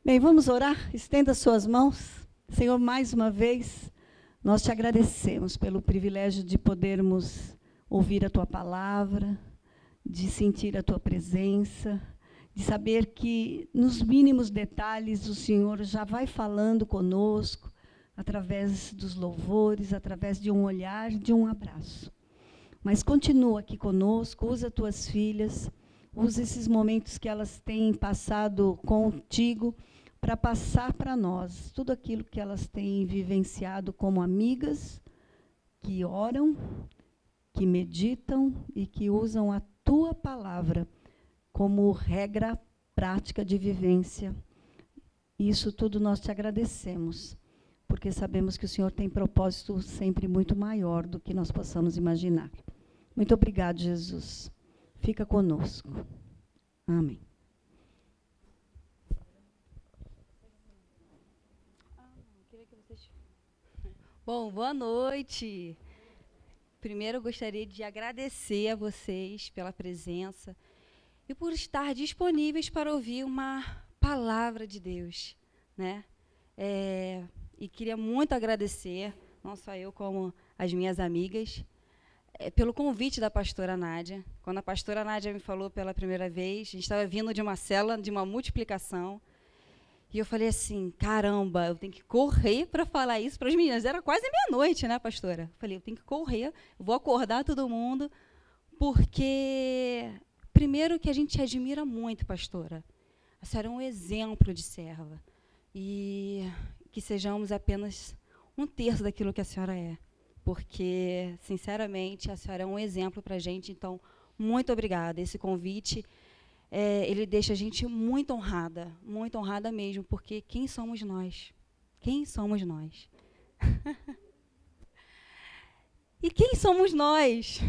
Bem, vamos orar? Estenda suas mãos. Senhor, mais uma vez, nós te agradecemos pelo privilégio de podermos ouvir a tua palavra, de sentir a tua presença, de saber que, nos mínimos detalhes, o Senhor já vai falando conosco, através dos louvores, através de um olhar, de um abraço. Mas continua aqui conosco, usa tuas filhas, usa esses momentos que elas têm passado contigo, para passar para nós tudo aquilo que elas têm vivenciado como amigas, que oram, que meditam e que usam a tua palavra como regra prática de vivência. Isso tudo nós te agradecemos, porque sabemos que o Senhor tem propósito sempre muito maior do que nós possamos imaginar. Muito obrigado, Jesus. Fica conosco. Amém. Bom, boa noite. Primeiro, eu gostaria de agradecer a vocês pela presença e por estar disponíveis para ouvir uma palavra de Deus, né? E queria muito agradecer, não só eu, como as minhas amigas, pelo convite da pastora Nádia. Quando a pastora Nádia me falou pela primeira vez, a gente estava vindo de uma célula, de uma multiplicação, e eu falei assim, caramba, eu tenho que correr para falar isso para as meninas. Era quase meia-noite, né, pastora? Eu falei, eu tenho que correr, eu vou acordar todo mundo, porque, primeiro, que a gente admira muito, pastora. A senhora é um exemplo de serva. E que sejamos apenas um terço daquilo que a senhora é. Porque, sinceramente, a senhora é um exemplo para a gente. Então, muito obrigada. Esse convite... ele deixa a gente muito honrada mesmo, porque quem somos nós? Quem somos nós? E quem somos nós?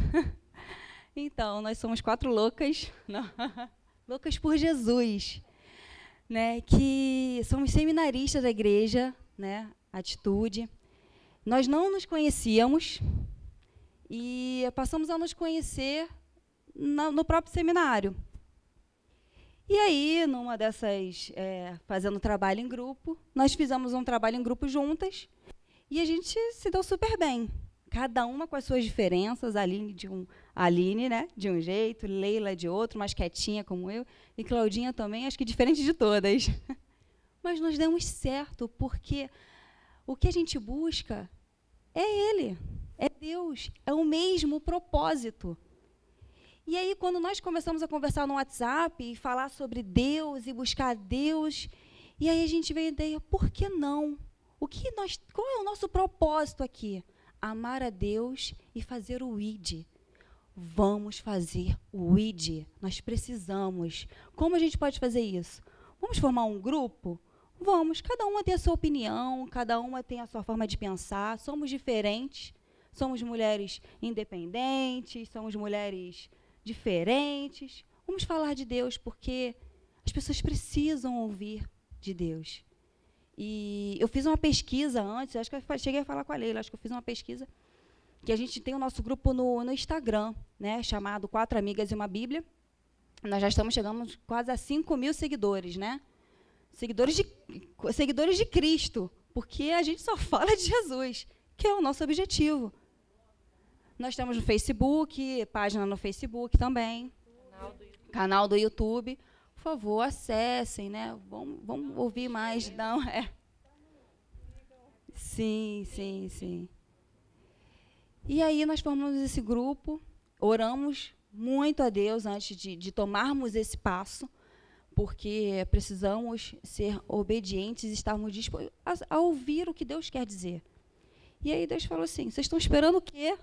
Então, nós somos 4 loucas, não, loucas por Jesus, né? Que somos seminaristas da igreja, né? Atitude. Nós não nos conhecíamos e passamos a nos conhecer no próprio seminário. E aí, numa dessas, fazendo trabalho em grupo, nós fizemos um trabalho em grupo juntas e a gente se deu super bem. Cada uma com as suas diferenças, Aline, né, de um jeito, Leila de outro, mais quietinha como eu, e Claudinha também, acho que diferente de todas. Mas nós demos certo, porque o que a gente busca é Ele, é Deus, é o mesmo propósito. E aí, quando nós começamos a conversar no WhatsApp e falar sobre Deus e buscar Deus, e aí a gente veio a ideia, por que não? Qual é o nosso propósito aqui? Amar a Deus e fazer o ID. Vamos fazer o ID. Nós precisamos. Como a gente pode fazer isso? Vamos formar um grupo? Vamos. Cada uma tem a sua opinião, cada uma tem a sua forma de pensar. Somos diferentes. Somos mulheres independentes, somos mulheres diferentes. Vamos falar de Deus, porque as pessoas precisam ouvir de Deus. E eu fiz uma pesquisa antes, acho que eu cheguei a falar com a Leila, acho que eu fiz uma pesquisa, que a gente tem o nosso grupo no Instagram, né, chamado 4 Amigas e uma Bíblia. Nós já chegamos quase a 5.000 seguidores, né? Seguidores de Cristo, porque a gente só fala de Jesus, que é o nosso objetivo. Nós temos no Facebook, página no Facebook também, canal do YouTube. Por favor, acessem, né? Vamos ouvir mais. Não, Sim. E aí nós formamos esse grupo, oramos muito a Deus antes de tomarmos esse passo, porque precisamos ser obedientes e estarmos dispostos a ouvir o que Deus quer dizer. E aí Deus falou assim, vocês estão esperando o quê?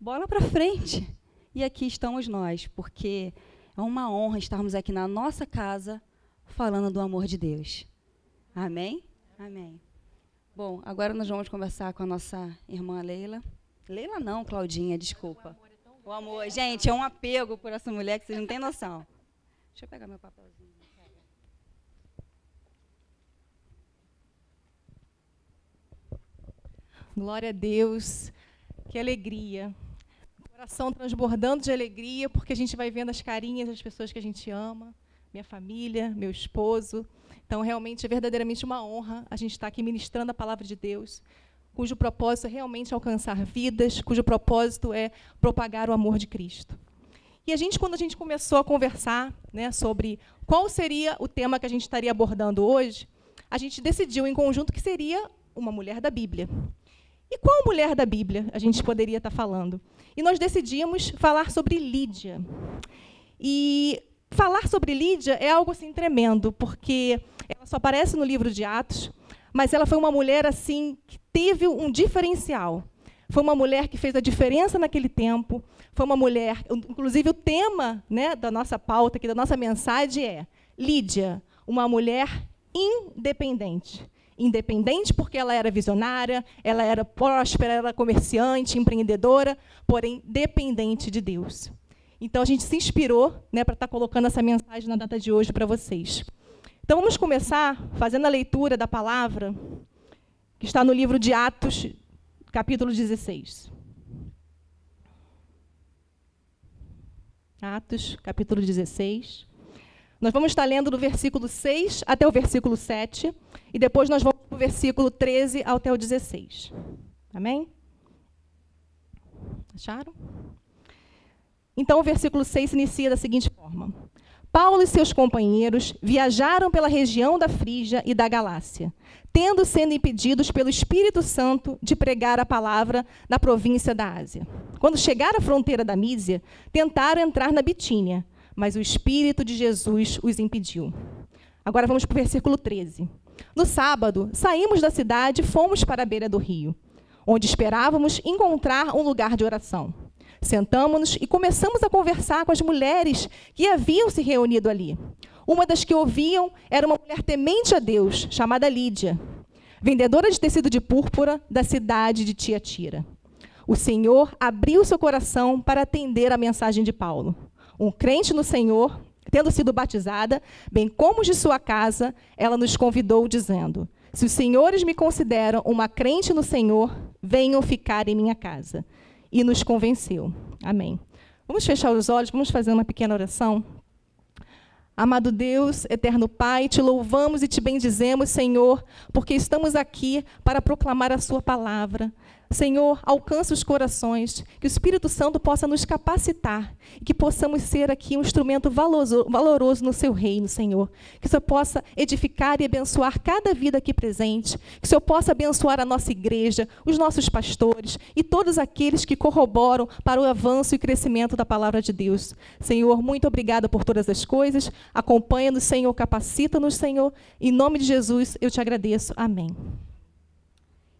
Bola para frente. E aqui estamos nós, porque é uma honra estarmos aqui na nossa casa falando do amor de Deus. Amém? Amém. Bom, agora nós vamos conversar com a nossa irmã Leila. Leila não, Claudinha, desculpa. O amor, gente, é um apego por essa mulher que vocês não têm noção. Deixa eu pegar meu papelzinho. Glória a Deus, que alegria. Coração transbordando de alegria, porque a gente vai vendo as carinhas das pessoas que a gente ama, minha família, meu esposo, Então, realmente, é verdadeiramente uma honra a gente estar aqui ministrando a palavra de Deus, cujo propósito é realmente alcançar vidas, cujo propósito é propagar o amor de Cristo. E quando a gente começou a conversar, né, sobre qual seria o tema que a gente estaria abordando hoje, a gente decidiu em conjunto que seria uma mulher da Bíblia. E qual mulher da Bíblia a gente poderia estar falando? E nós decidimos falar sobre Lídia. E falar sobre Lídia é algo assim tremendo, porque ela só aparece no livro de Atos, mas ela foi uma mulher assim que teve um diferencial. Foi uma mulher que fez a diferença naquele tempo. Foi uma mulher, inclusive o tema, né, da nossa pauta, aqui, da nossa mensagem é Lídia, uma mulher independente. Independente porque ela era visionária, ela era próspera, ela era comerciante, empreendedora, porém dependente de Deus. Então, a gente se inspirou, né, para estar colocando essa mensagem na data de hoje para vocês. Então, vamos começar fazendo a leitura da palavra que está no livro de Atos, capítulo 16. Atos, capítulo 16. Nós vamos estar lendo do versículo 6 até o versículo 7, e depois nós vamos para o versículo 13 até o 16. Amém? Acharam? Então, o versículo 6 inicia da seguinte forma. Paulo e seus companheiros viajaram pela região da Frígia e da Galácia, tendo sido impedidos pelo Espírito Santo de pregar a palavra na província da Ásia. Quando chegaram à fronteira da Mísia, tentaram entrar na Bitínia, mas o Espírito de Jesus os impediu. Agora vamos para o versículo 13. No sábado, saímos da cidade e fomos para a beira do rio, onde esperávamos encontrar um lugar de oração. Sentamo-nos e começamos a conversar com as mulheres que haviam se reunido ali. Uma das que ouviam era uma mulher temente a Deus, chamada Lídia, vendedora de tecido de púrpura da cidade de Tiatira. O Senhor abriu seu coração para atender a mensagem de Paulo. Um crente no Senhor, tendo sido batizada, bem como os de sua casa, ela nos convidou, dizendo: se os senhores me consideram uma crente no Senhor, venham ficar em minha casa. E nos convenceu. Amém. Vamos fechar os olhos, vamos fazer uma pequena oração. Amado Deus, eterno Pai, te louvamos e te bendizemos, Senhor, porque estamos aqui para proclamar a sua palavra. Senhor, alcança os corações, que o Espírito Santo possa nos capacitar e que possamos ser aqui um instrumento valoroso no seu reino, Senhor. Que o Senhor possa edificar e abençoar cada vida aqui presente, que o Senhor possa abençoar a nossa igreja, os nossos pastores e todos aqueles que corroboram para o avanço e crescimento da palavra de Deus. Senhor, muito obrigada por todas as coisas. Acompanha-nos, Senhor, capacita-nos, Senhor. Em nome de Jesus, eu te agradeço. Amém.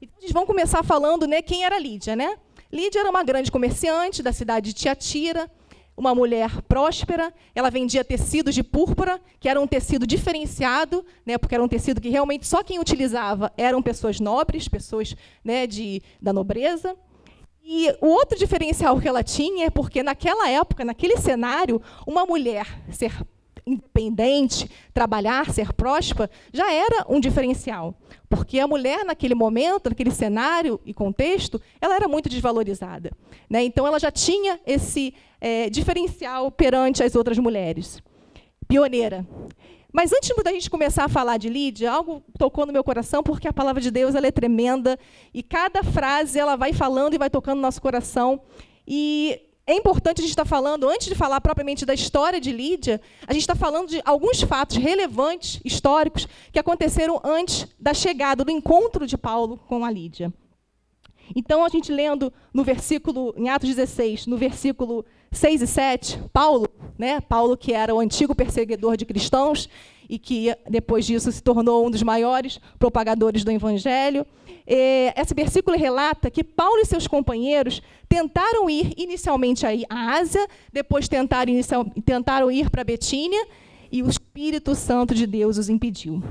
Então, eles vão começar falando, né, quem era Lídia, né? Lídia era uma grande comerciante da cidade de Tiatira, uma mulher próspera. Ela vendia tecidos de púrpura, que era um tecido diferenciado, né, porque era um tecido que realmente só quem utilizava eram pessoas nobres, pessoas, né, da nobreza. E o outro diferencial que ela tinha é porque, naquela época, naquele cenário, uma mulher ser independente, trabalhar, ser próspera, já era um diferencial. Porque a mulher, naquele momento, naquele cenário e contexto, ela era muito desvalorizada, né? Então, ela já tinha esse diferencial perante as outras mulheres. Pioneira. Mas antes da gente começar a falar de Lídia, algo tocou no meu coração, porque a palavra de Deus ela é tremenda, e cada frase ela vai falando e vai tocando no nosso coração. E é importante a gente estar falando, antes de falar propriamente da história de Lídia, a gente está falando de alguns fatos relevantes, históricos, que aconteceram antes da chegada, do encontro de Paulo com a Lídia. Então, a gente lendo no versículo, em Atos 16, no versículo 6 e 7, Paulo, né, Paulo que era o antigo perseguidor de cristãos e que, depois disso, se tornou um dos maiores propagadores do Evangelho. Esse versículo relata que Paulo e seus companheiros tentaram ir inicialmente à Ásia, depois tentaram ir para Betínia, e o Espírito Santo de Deus os impediu.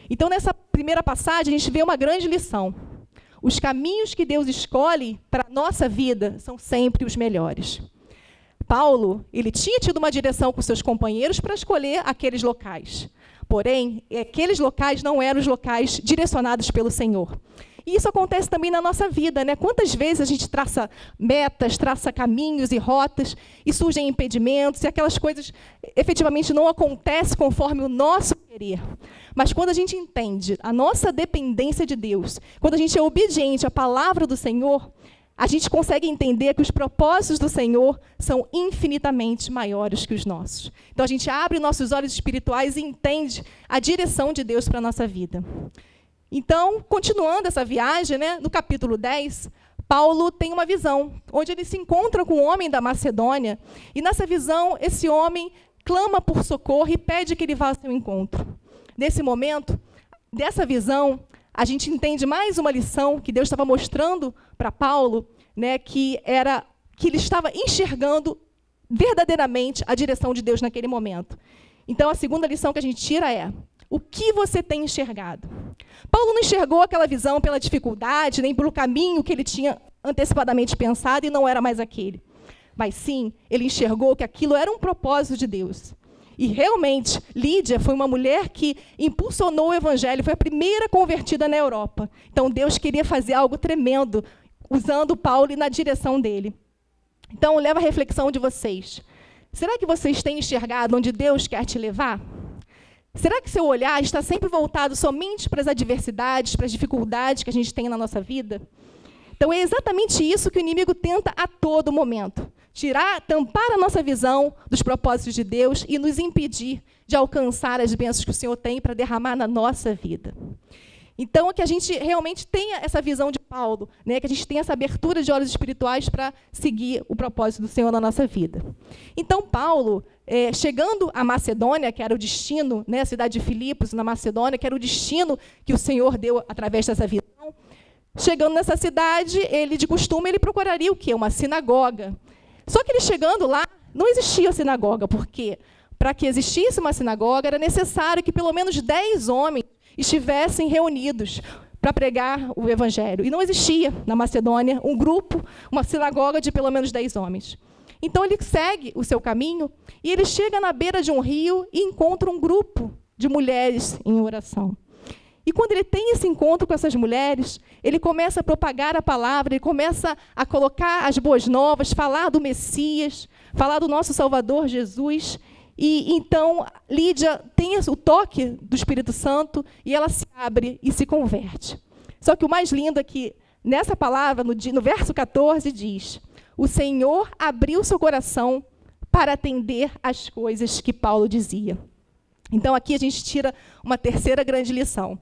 Então, nessa primeira passagem, a gente vê uma grande lição. Os caminhos que Deus escolhe para a nossa vida são sempre os melhores. Paulo, ele tinha tido uma direção com seus companheiros para escolher aqueles locais. Porém, aqueles locais não eram os locais direcionados pelo Senhor. E isso acontece também na nossa vida, né? Quantas vezes a gente traça metas, traça caminhos e rotas, e surgem impedimentos, e aquelas coisas efetivamente não acontecem conforme o nosso querer. Mas quando a gente entende a nossa dependência de Deus, quando a gente é obediente à palavra do Senhor, a gente consegue entender que os propósitos do Senhor são infinitamente maiores que os nossos. Então, a gente abre nossos olhos espirituais e entende a direção de Deus para a nossa vida. Então, continuando essa viagem, né, no capítulo 10, Paulo tem uma visão, onde ele se encontra com um homem da Macedônia, e nessa visão, esse homem clama por socorro e pede que ele vá ao seu encontro. Nesse momento, dessa visão, a gente entende mais uma lição que Deus estava mostrando para Paulo, né, que ele estava enxergando verdadeiramente a direção de Deus naquele momento. Então, a segunda lição que a gente tira é: o que você tem enxergado? Paulo não enxergou aquela visão pela dificuldade, nem pelo caminho que ele tinha antecipadamente pensado e não era mais aquele. Mas sim, ele enxergou que aquilo era um propósito de Deus. E realmente, Lídia foi uma mulher que impulsionou o evangelho, foi a primeira convertida na Europa. Então, Deus queria fazer algo tremendo, usando Paulo e na direção dele. Então, leva a reflexão de vocês. Será que vocês têm enxergado onde Deus quer te levar? Será que seu olhar está sempre voltado somente para as adversidades, para as dificuldades que a gente tem na nossa vida? Então, é exatamente isso que o inimigo tenta a todo momento. Tampar a nossa visão dos propósitos de Deus e nos impedir de alcançar as bênçãos que o Senhor tem para derramar na nossa vida. Então, é que a gente realmente tenha essa visão de Paulo, né? Que a gente tenha essa abertura de olhos espirituais para seguir o propósito do Senhor na nossa vida. Então, Paulo, chegando à Macedônia, que era o destino, né? A cidade de Filipos, na Macedônia, que era o destino que o Senhor deu através dessa visão, chegando nessa cidade, de costume, ele procuraria o quê? Uma sinagoga. Só que ele chegando lá, não existia sinagoga, porque para que existisse uma sinagoga, era necessário que pelo menos 10 homens estivessem reunidos para pregar o evangelho. E não existia, na Macedônia, um grupo, uma sinagoga de pelo menos 10 homens. Então, ele segue o seu caminho e ele chega na beira de um rio e encontra um grupo de mulheres em oração. E quando ele tem esse encontro com essas mulheres, ele começa a propagar a palavra, ele começa a colocar as boas novas, falar do Messias, falar do nosso Salvador Jesus. E então, Lídia tem o toque do Espírito Santo e ela se abre e se converte. Só que o mais lindo é que, nessa palavra, no verso 14, diz: o Senhor abriu seu coração para atender às coisas que Paulo dizia. Então, aqui a gente tira uma terceira grande lição.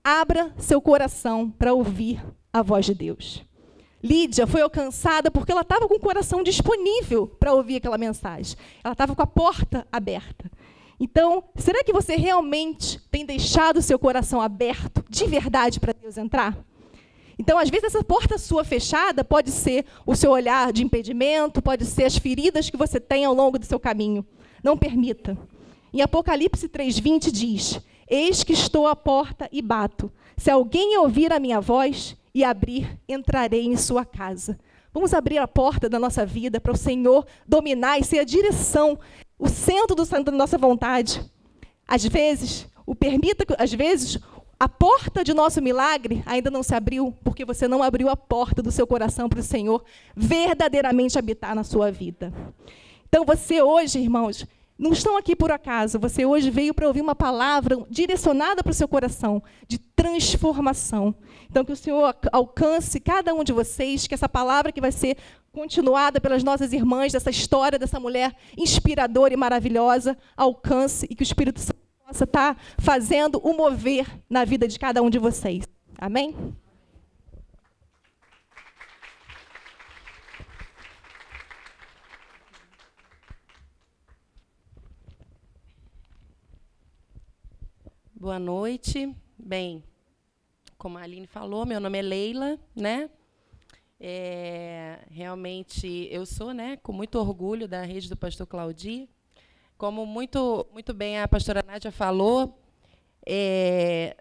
Abra seu coração para ouvir a voz de Deus. Lídia foi alcançada porque ela estava com o coração disponível para ouvir aquela mensagem. Ela estava com a porta aberta. Então, será que você realmente tem deixado o seu coração aberto de verdade para Deus entrar? Então, às vezes, essa porta sua fechada pode ser o seu olhar de impedimento, pode ser as feridas que você tem ao longo do seu caminho. Não permita. Em Apocalipse 3:20 diz: eis que estou à porta e bato. Se alguém ouvir a minha voz e abrir, entrarei em sua casa. Vamos abrir a porta da nossa vida para o Senhor dominar e ser a direção, o centro da nossa vontade. Às vezes, a porta de nosso milagre ainda não se abriu, porque você não abriu a porta do seu coração para o Senhor verdadeiramente habitar na sua vida. Então, você hoje, irmãos, não estão aqui por acaso. Você hoje veio para ouvir uma palavra direcionada para o seu coração, de transformação. Então, que o Senhor alcance cada um de vocês, que essa palavra que vai ser continuada pelas nossas irmãs, dessa história dessa mulher inspiradora e maravilhosa, alcance e que o Espírito Santo possa estar fazendo o mover na vida de cada um de vocês. Amém? Boa noite. Bem, como a Aline falou, meu nome é Leila, né? Realmente eu sou, né, com muito orgulho da rede do pastor Claudir. Como muito bem a pastora Nádia falou,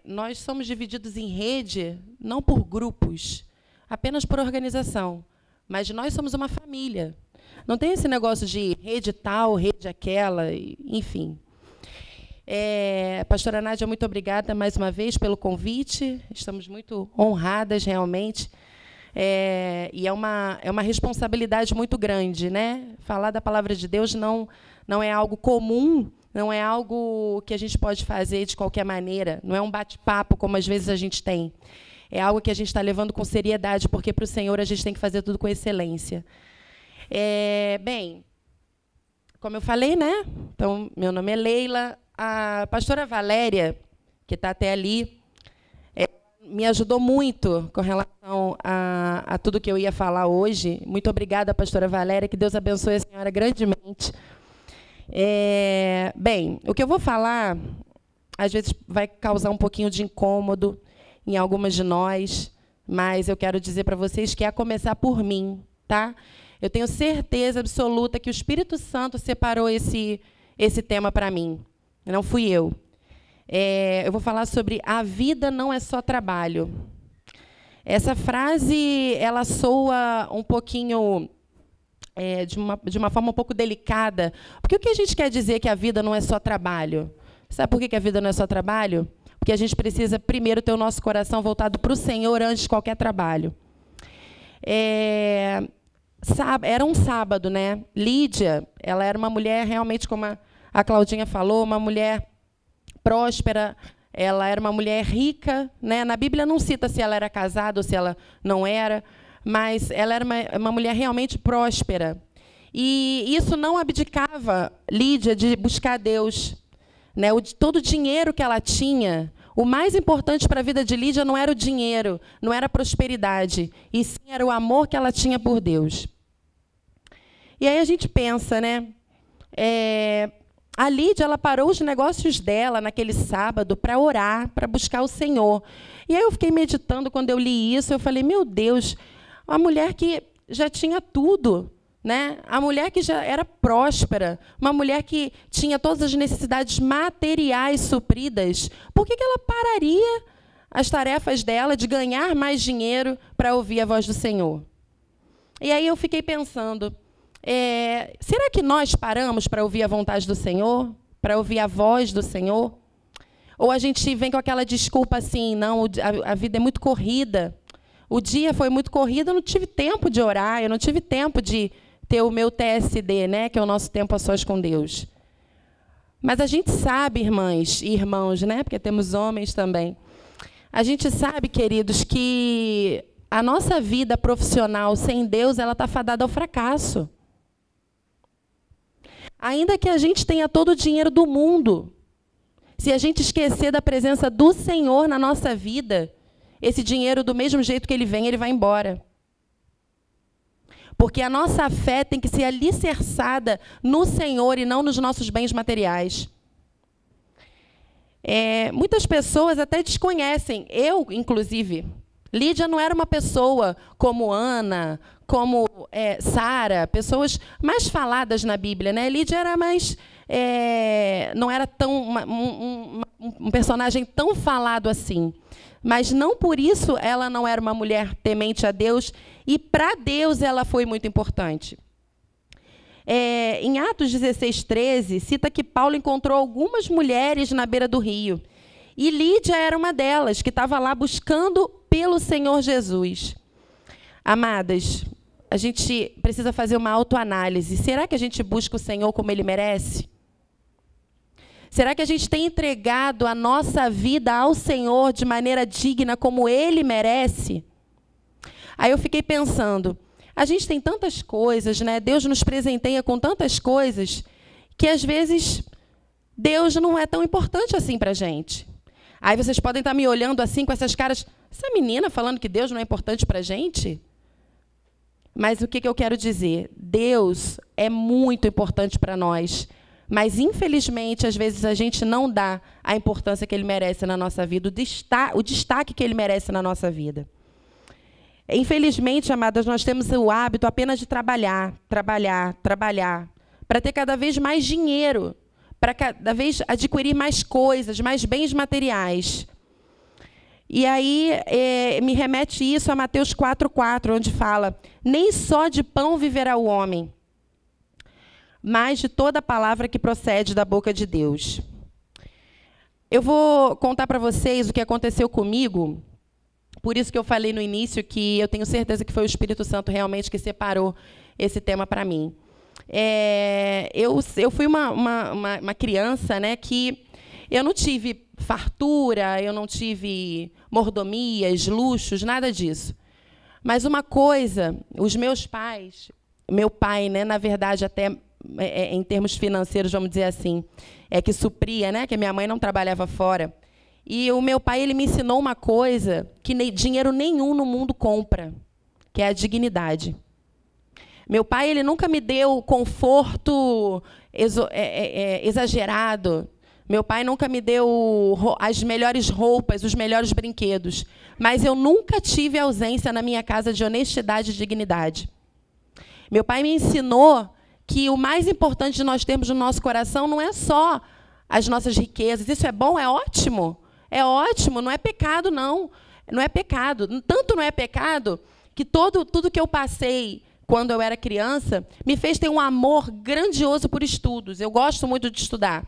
nós somos divididos em rede, não por grupos, apenas por organização, mas nós somos uma família. Não tem esse negócio de rede tal, rede aquela, enfim. Pastora Nádia, muito obrigada mais uma vez pelo convite. Estamos muito honradas, realmente. E é uma responsabilidade muito grande, né? Falar da palavra de Deus não é algo comum, não é algo que a gente pode fazer de qualquer maneira, não é um bate-papo como às vezes a gente tem. É algo que a gente está levando com seriedade, porque para o Senhor a gente tem que fazer tudo com excelência. Bem, como eu falei, né? Então, meu nome é Leila. A pastora Valéria, que está até ali, me ajudou muito com relação a tudo que eu ia falar hoje. Muito obrigada, pastora Valéria, que Deus abençoe a senhora grandemente. Bem, o que eu vou falar, às vezes, vai causar um pouquinho de incômodo em algumas de nós, mas eu quero dizer para vocês que é a começar por mim, tá? Eu tenho certeza absoluta que o Espírito Santo separou esse tema para mim. Não fui eu. Eu vou falar sobre a vida não é só trabalho. Essa frase, ela soa um pouquinho de uma forma um pouco delicada, porque o que a gente quer dizer que a vida não é só trabalho? Sabe por que a vida não é só trabalho? Porque a gente precisa primeiro ter o nosso coração voltado para o Senhor antes de qualquer trabalho. Era um sábado, né? Lídia, ela era uma mulher realmente, como a Claudinha falou, uma mulher próspera, ela era uma mulher rica, né? Na Bíblia não cita se ela era casada ou se ela não era, mas ela era uma mulher realmente próspera. E isso não abdicava Lídia de buscar Deus, né? Todo o dinheiro que ela tinha, o mais importante para a vida de Lídia não era o dinheiro, não era a prosperidade, e sim era o amor que ela tinha por Deus. E aí a gente pensa, né? A Lídia, ela parou os negócios dela naquele sábado para orar, para buscar o Senhor. E aí eu fiquei meditando quando eu li isso, eu falei, meu Deus, uma mulher que já tinha tudo, né? A mulher que já era próspera, uma mulher que tinha todas as necessidades materiais supridas, por que ela pararia as tarefas dela de ganhar mais dinheiro para ouvir a voz do Senhor? E aí eu fiquei pensando, será que nós paramos para ouvir a vontade do Senhor? Para ouvir a voz do Senhor? Ou a gente vem com aquela desculpa assim, não, a vida é muito corrida, o dia foi muito corrido, eu não tive tempo de orar, eu não tive tempo de ter o meu TSD, né, que é o nosso tempo a sós com Deus. Mas a gente sabe, irmãs e irmãos, né, porque temos homens também, a gente sabe, queridos, que a nossa vida profissional sem Deus, ela está fadada ao fracasso. Ainda que a gente tenha todo o dinheiro do mundo, se a gente esquecer da presença do Senhor na nossa vida, esse dinheiro, do mesmo jeito que ele vem, ele vai embora. Porque a nossa fé tem que ser alicerçada no Senhor e não nos nossos bens materiais. Muitas pessoas até desconhecem, eu, inclusive. Lídia não era uma pessoa como Ana, como Sara, pessoas mais faladas na Bíblia, né? Lídia era mais, não era tão um personagem tão falado assim. Mas não por isso ela não era uma mulher temente a Deus, e para Deus ela foi muito importante. Em Atos 16:13, cita que Paulo encontrou algumas mulheres na beira do rio. E Lídia era uma delas, que estava lá buscando pelo Senhor Jesus. Amadas, a gente precisa fazer uma autoanálise. Será que a gente busca o Senhor como Ele merece? Será que a gente tem entregado a nossa vida ao Senhor de maneira digna, como Ele merece? Aí eu fiquei pensando, a gente tem tantas coisas, né? Deus nos presenteia com tantas coisas, que às vezes Deus não é tão importante assim para a gente. Aí vocês podem estar me olhando assim com essas caras, essa menina falando que Deus não é importante para a gente? Mas o que eu quero dizer? Deus é muito importante para nós. Mas, infelizmente, às vezes a gente não dá a importância que Ele merece na nossa vida, o destaque que Ele merece na nossa vida. Infelizmente, amadas, nós temos o hábito apenas de trabalhar, para ter cada vez mais dinheiro, para cada vez adquirir mais coisas, mais bens materiais. E aí me remete isso a Mateus 4:4, onde fala, nem só de pão viverá o homem, mas de toda a palavra que procede da boca de Deus. Eu vou contar para vocês o que aconteceu comigo. Por isso que eu falei no início que eu tenho certeza que foi o Espírito Santo realmente que separou esse tema para mim. Eu fui uma criança, né, que eu não tive fartura, eu não tive mordomias, luxos, nada disso. Mas uma coisa, os meus pais, meu pai, né, na verdade, até em termos financeiros, vamos dizer assim, que supria, né, que a minha mãe não trabalhava fora. E o meu pai, ele me ensinou uma coisa que dinheiro nenhum no mundo compra, que é a dignidade. Meu pai, ele nunca me deu conforto exagerado. Meu pai nunca me deu as melhores roupas, os melhores brinquedos. Mas eu nunca tive ausência na minha casa de honestidade e dignidade. Meu pai me ensinou que o mais importante de nós termos no nosso coração não é só as nossas riquezas. Isso é bom, é ótimo. É ótimo, não é pecado, não. Não é pecado. Tanto não é pecado que tudo que eu passei quando eu era criança me fez ter um amor grandioso por estudos. Eu gosto muito de estudar.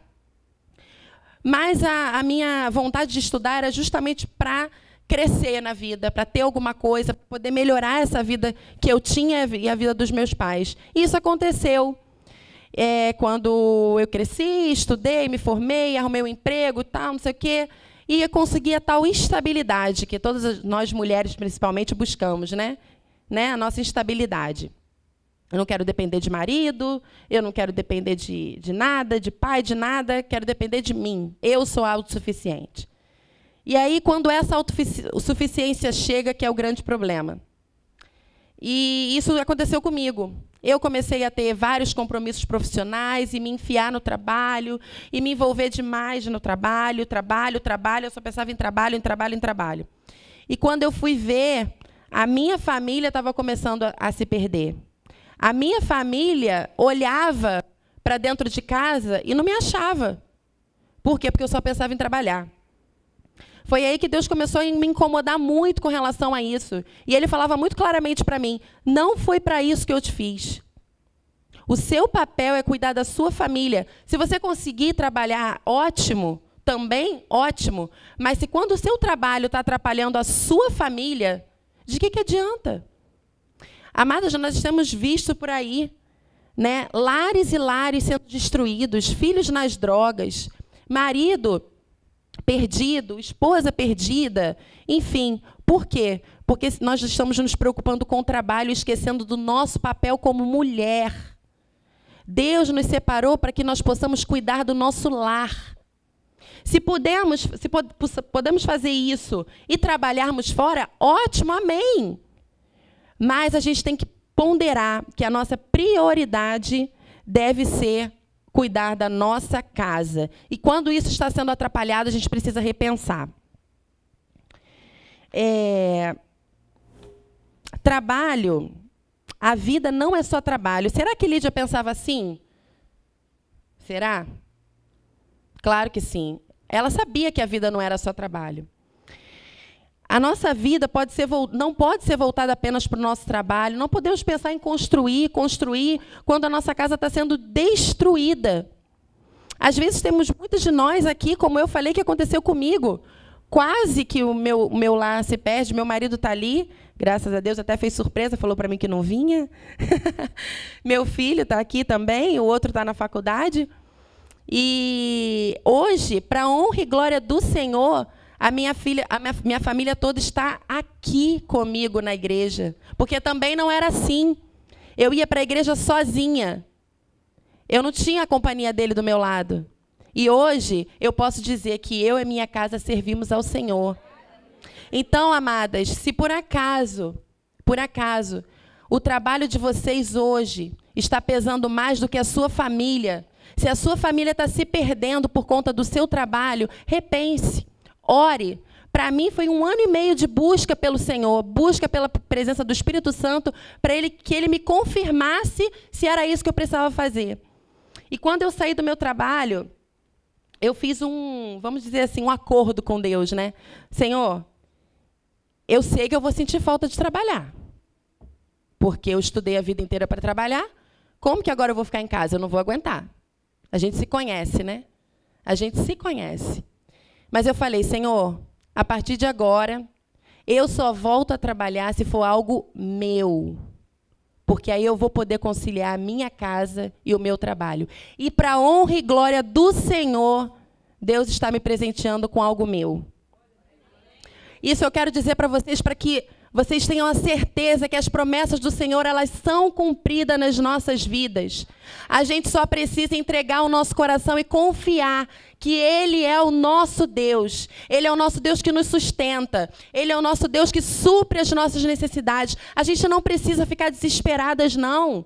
Mas a minha vontade de estudar era justamente para crescer na vida, para ter alguma coisa, para poder melhorar essa vida que eu tinha e a vida dos meus pais. E isso aconteceu. Quando eu cresci, estudei, me formei, arrumei um emprego, tal, não sei o quê, e eu consegui a tal estabilidade que todas nós mulheres, principalmente, buscamos, né? A nossa estabilidade. Eu não quero depender de marido, eu não quero depender de nada, de pai, de nada, quero depender de mim. Eu sou autossuficiente. E aí, quando essa autossuficiência chega, que é o grande problema. E isso aconteceu comigo. Eu comecei a ter vários compromissos profissionais e me enfiar no trabalho, e me envolver demais no trabalho, eu só pensava em trabalho. E quando eu fui ver, a minha família estava começando a se perder. A minha família olhava para dentro de casa e não me achava. Por quê? Porque eu só pensava em trabalhar. Foi aí que Deus começou a me incomodar muito com relação a isso. E Ele falava muito claramente para mim, não foi para isso que eu te fiz. O seu papel é cuidar da sua família. Se você conseguir trabalhar, ótimo, também ótimo. Mas se quando o seu trabalho está atrapalhando a sua família, de que adianta? Amadas, nós temos visto por aí, né, lares e lares sendo destruídos, filhos nas drogas, marido perdido, esposa perdida, enfim. Por quê? Porque nós estamos nos preocupando com o trabalho, esquecendo do nosso papel como mulher. Deus nos separou para que nós possamos cuidar do nosso lar. Se podemos fazer isso e trabalharmos fora, ótimo, amém. Mas a gente tem que ponderar que a nossa prioridade deve ser cuidar da nossa casa. E quando isso está sendo atrapalhado, a gente precisa repensar. Trabalho, a vida não é só trabalho. Será que Lídia pensava assim? Será? Claro que sim. Ela sabia que a vida não era só trabalho. A nossa vida não pode ser voltada apenas para o nosso trabalho. Não podemos pensar em construir, quando a nossa casa está sendo destruída. Às vezes temos muitos de nós aqui, como eu falei que aconteceu comigo. Quase que o meu lar se perde, meu marido está ali, graças a Deus, até fez surpresa, falou para mim que não vinha. Meu filho está aqui também, o outro está na faculdade. E hoje, para a honra e glória do Senhor, a minha família toda está aqui comigo na igreja. Porque também não era assim. Eu ia para a igreja sozinha. Eu não tinha a companhia dele do meu lado. E hoje eu posso dizer que eu e minha casa servimos ao Senhor. Então, amadas, se por acaso, o trabalho de vocês hoje está pesando mais do que a sua família, se a sua família está se perdendo por conta do seu trabalho, repense. Ore. Para mim, foi 1 ano e meio de busca pelo Senhor, busca pela presença do Espírito Santo, para que Ele me confirmasse se era isso que eu precisava fazer. E quando eu saí do meu trabalho, eu fiz vamos dizer assim, um acordo com Deus, né? Senhor, eu sei que eu vou sentir falta de trabalhar, porque eu estudei a vida inteira para trabalhar. Como que agora eu vou ficar em casa? Eu não vou aguentar. A gente se conhece, né? A gente se conhece. Mas eu falei, Senhor, a partir de agora, eu só volto a trabalhar se for algo meu. Porque aí eu vou poder conciliar a minha casa e o meu trabalho. E para a honra e glória do Senhor, Deus está me presenteando com algo meu. Isso eu quero dizer para vocês, para que vocês tenham a certeza que as promessas do Senhor, elas são cumpridas nas nossas vidas. A gente só precisa entregar o nosso coração e confiar que Ele é o nosso Deus. Ele é o nosso Deus que nos sustenta. Ele é o nosso Deus que supre as nossas necessidades. A gente não precisa ficar desesperadas, não.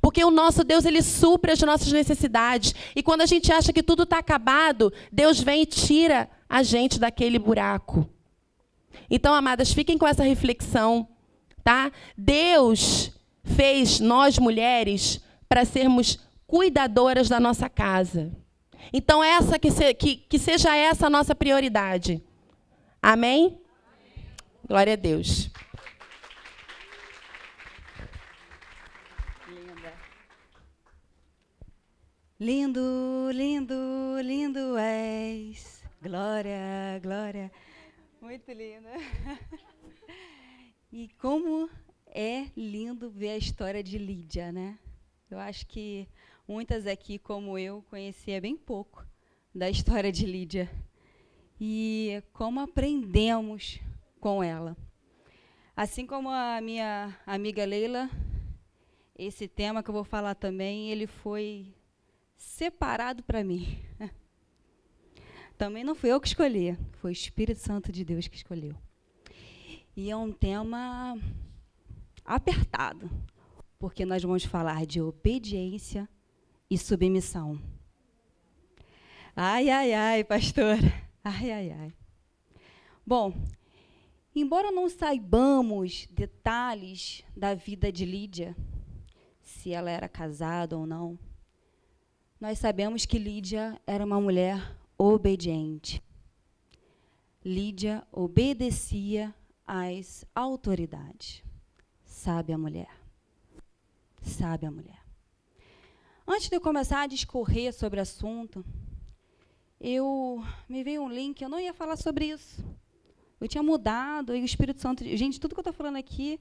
Porque o nosso Deus, Ele supre as nossas necessidades. E quando a gente acha que tudo está acabado, Deus vem e tira a gente daquele buraco. Então, amadas, fiquem com essa reflexão, tá? Deus fez nós, mulheres, para sermos cuidadoras da nossa casa. Então, que seja essa a nossa prioridade. Amém? Glória a Deus. Lindo, lindo, lindo és. Glória, glória. Muito linda. E como é lindo ver a história de Lídia, né? Eu acho que muitas aqui, como eu, conhecia bem pouco da história de Lídia. E como aprendemos com ela. Assim como a minha amiga Leila, esse tema que eu vou falar também, ele foi separado para mim. Também não fui eu que escolhi, foi o Espírito Santo de Deus que escolheu. E é um tema apertado, porque nós vamos falar de obediência e submissão. Ai, ai, ai, pastora. Ai, ai, ai. Bom, embora não saibamos detalhes da vida de Lídia, se ela era casada ou não, nós sabemos que Lídia era uma mulher obediente. Lídia obedecia às autoridades. Sabe a mulher. Sabe a mulher. Antes de eu começar a discorrer sobre o assunto, me veio um link, eu não ia falar sobre isso. Eu tinha mudado, e o Espírito Santo... Gente, tudo que eu estou falando aqui,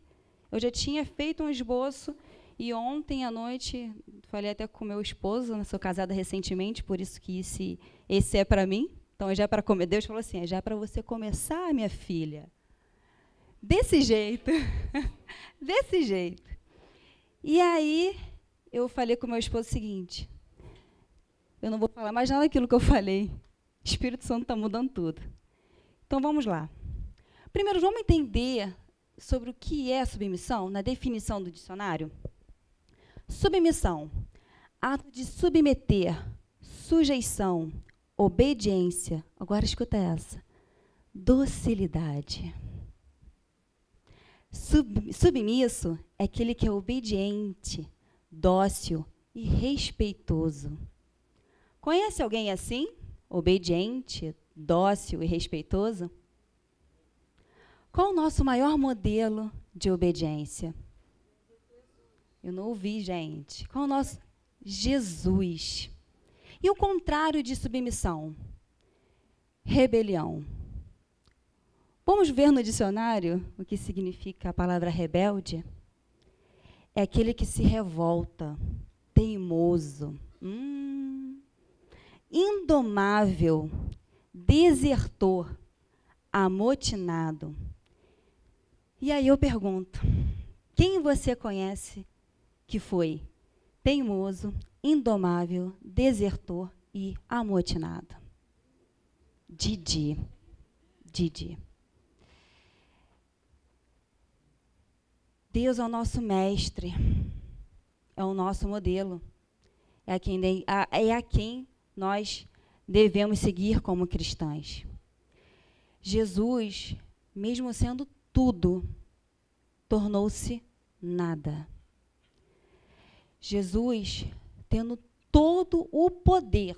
eu já tinha feito um esboço, e ontem à noite, falei até com meu esposo, eu sou casada recentemente, por isso que esse é para mim. Então, já é para comer. Deus falou assim, já é para você começar, minha filha. Desse jeito. Desse jeito. E aí, eu falei com meu esposo o seguinte, eu não vou falar mais nada daquilo que eu falei. O Espírito Santo está mudando tudo. Então, vamos lá. Primeiro, vamos entender sobre o que é submissão, na definição do dicionário. Submissão, ato de submeter, sujeição, obediência. Agora escuta essa. Docilidade. Submisso é aquele que é obediente, dócil e respeitoso. Conhece alguém assim? Obediente, dócil e respeitoso? Qual o nosso maior modelo de obediência? Eu não ouvi, gente. Qual o nosso? Jesus. E o contrário de submissão? Rebelião. Vamos ver no dicionário o que significa a palavra rebelde? É aquele que se revolta, teimoso, indomável, desertor, amotinado. E aí eu pergunto, quem você conhece que foi teimoso, indomável, desertor e amotinado? Didi. Deus é o nosso mestre, é o nosso modelo, é a quem nós devemos seguir como cristãs. Jesus, mesmo sendo tudo, tornou-se nada. Jesus, tendo todo o poder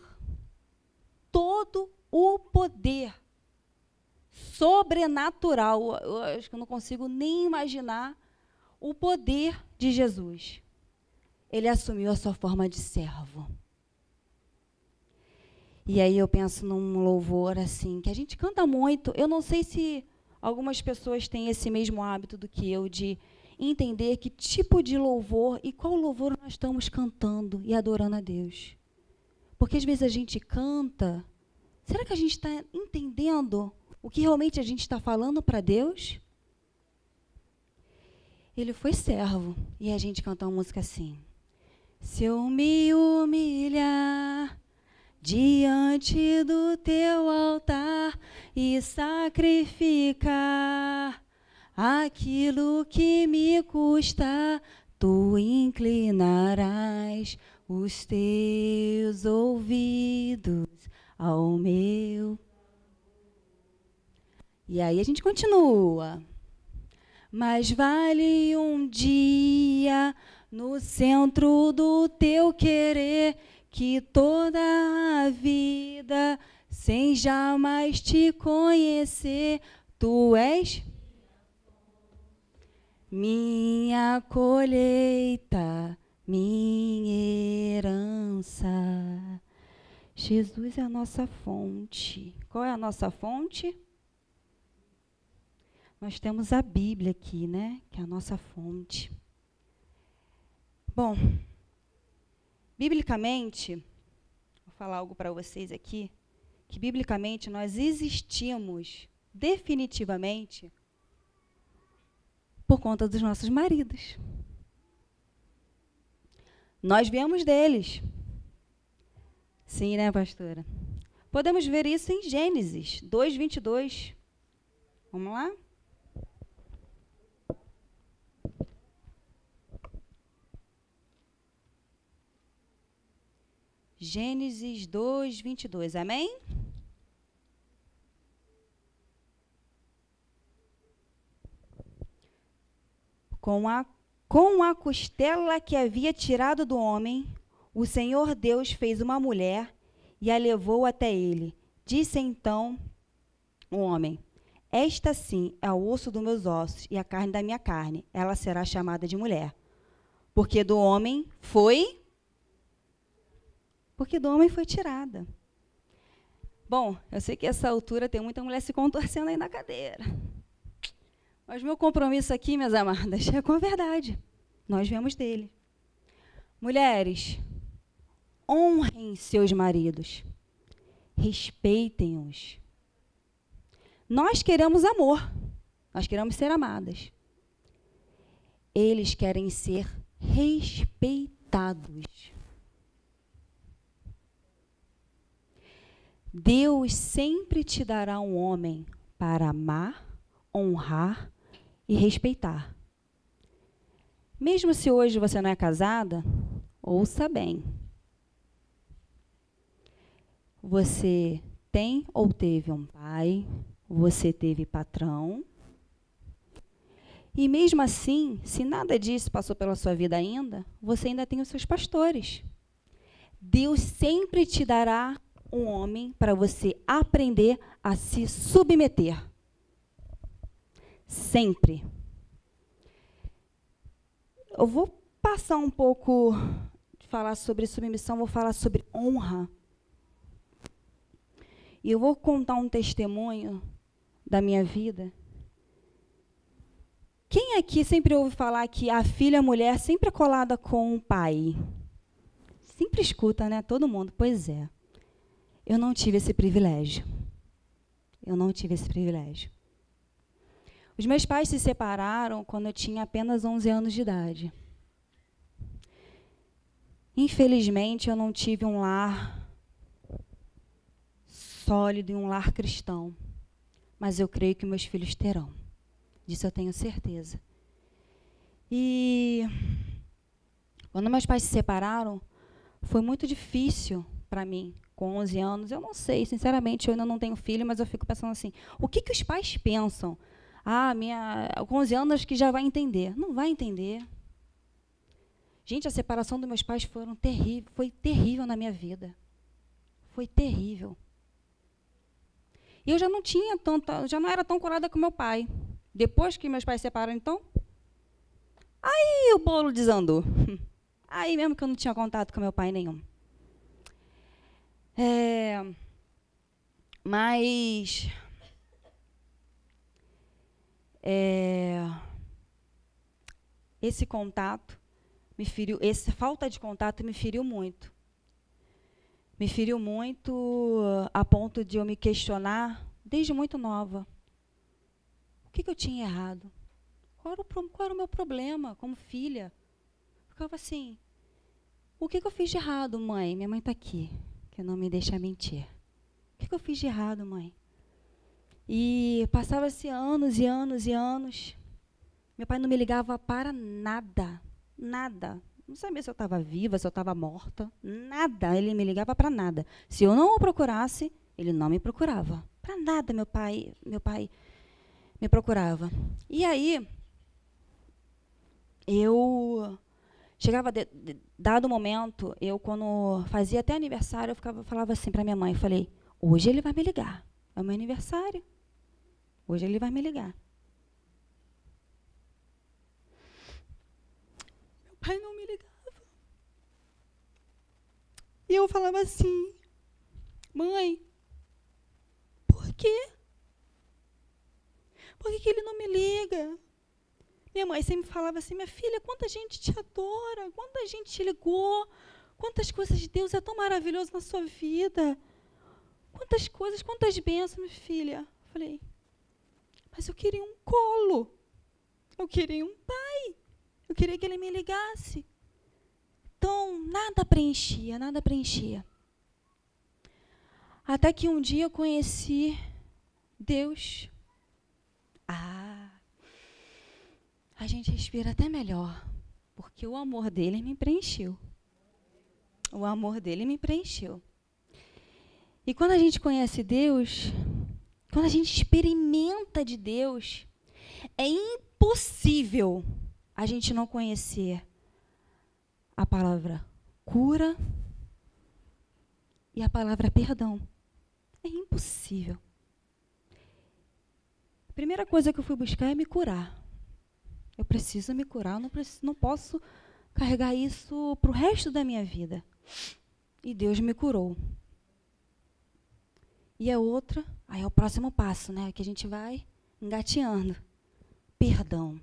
sobrenatural, eu acho que eu não consigo nem imaginar o poder de Jesus. Ele assumiu a sua forma de servo. E aí eu penso num louvor assim, que a gente canta muito. Eu não sei se algumas pessoas têm esse mesmo hábito do que eu, de entender que tipo de louvor e qual louvor nós estamos cantando e adorando a Deus. Porque às vezes a gente canta, será que a gente está entendendo o que realmente a gente está falando para Deus? Ele foi servo, e a gente canta uma música assim: se eu me humilhar diante do teu altar e sacrificar aquilo que me custa, tu inclinarás os teus ouvidos ao meu. E aí a gente continua. Mas vale um dia no centro do teu querer que toda a vida, sem jamais te conhecer, tu és minha colheita, minha herança. Jesus é a nossa fonte. Qual é a nossa fonte? Nós temos a Bíblia aqui, né? Que é a nossa fonte. Bom, biblicamente, vou falar algo para vocês aqui, que biblicamente nós existimos definitivamente por conta dos nossos maridos. Nós viemos deles. Sim, né, pastora? Podemos ver isso em Gênesis 2:22. Vamos lá? Gênesis 2:22, amém? Com a costela que havia tirado do homem, o Senhor Deus fez uma mulher e a levou até ele. Disse então o homem: esta sim é o osso dos meus ossos e a carne da minha carne. Ela será chamada de mulher. Porque do homem foi tirada. Bom, eu sei que essa altura tem muita mulher se contorcendo aí na cadeira. Mas meu compromisso aqui, minhas amadas, é com a verdade. Nós viemos dele. Mulheres, honrem seus maridos. Respeitem-os. Nós queremos amor. Nós queremos ser amadas. Eles querem ser respeitados. Deus sempre te dará um homem para amar, honrar e respeitar. Mesmo se hoje você não é casada, ouça bem. Você tem ou teve um pai, você teve patrão. E mesmo assim, se nada disso passou pela sua vida ainda, você ainda tem os seus pastores. Deus sempre te dará um homem para você aprender a se submeter. Sempre. Eu vou passar um pouco de falar sobre submissão, vou falar sobre honra. E eu vou contar um testemunho da minha vida. Quem aqui sempre ouve falar que a filha mulher sempre é colada com o pai? Sempre escuta, né? Todo mundo. Pois é. Eu não tive esse privilégio. Eu não tive esse privilégio. Os meus pais se separaram quando eu tinha apenas 11 anos de idade. Infelizmente, eu não tive um lar sólido e um lar cristão. Mas eu creio que meus filhos terão. Disso eu tenho certeza. E quando meus pais se separaram, foi muito difícil para mim. Com 11 anos, eu não sei, sinceramente, eu ainda não tenho filho, mas eu fico pensando assim, o que os pais pensam? Com 11 anos acho que já vai entender. Não vai entender. Gente, a separação dos meus pais foi terrível na minha vida. Foi terrível. E eu já não era tão colada com meu pai. Depois que meus pais se separaram, então, aí o bolo desandou. Aí mesmo que eu não tinha contato com meu pai nenhum. Mas esse contato me feriu, essa falta de contato me feriu muito. Me feriu muito a ponto de eu me questionar desde muito nova. O que eu tinha errado? Qual era o meu problema como filha? Ficava assim, o que eu fiz de errado, mãe? Minha mãe está aqui, que não me deixa mentir. O que eu fiz de errado, mãe? E passava-se anos e anos e anos. Meu pai não me ligava para nada, nada. Não sabia se eu estava viva, se eu estava morta, nada. Ele me ligava para nada. Se eu não o procurasse, ele não me procurava. Para nada meu pai me procurava. E aí, eu chegava, dado momento, eu quando fazia até aniversário, eu falava assim para minha mãe, falei, hoje ele vai me ligar, é o meu aniversário, hoje ele vai me ligar. Meu pai não me ligava. E eu falava assim, mãe, por quê? Por que ele não me liga? Minha mãe sempre falava assim, minha filha, quanta gente te adora, quanta gente te ligou, quantas coisas de Deus é tão maravilhoso na sua vida. Quantas coisas, quantas bênçãos, minha filha. Eu falei, mas eu queria um colo. Eu queria um pai. Eu queria que ele me ligasse. Então, nada preenchia, nada preenchia. Até que um dia eu conheci Deus. A gente respira até melhor, porque o amor dele me preencheu. O amor dele me preencheu. E quando a gente conhece Deus, quando a gente experimenta de Deus, é impossível a gente não conhecer a palavra cura e a palavra perdão. É impossível. A primeira coisa que eu fui buscar é me curar. Eu preciso me curar, não posso carregar isso para o resto da minha vida. E Deus me curou. E a outra, aí é o próximo passo, né? Que a gente vai engateando. Perdão.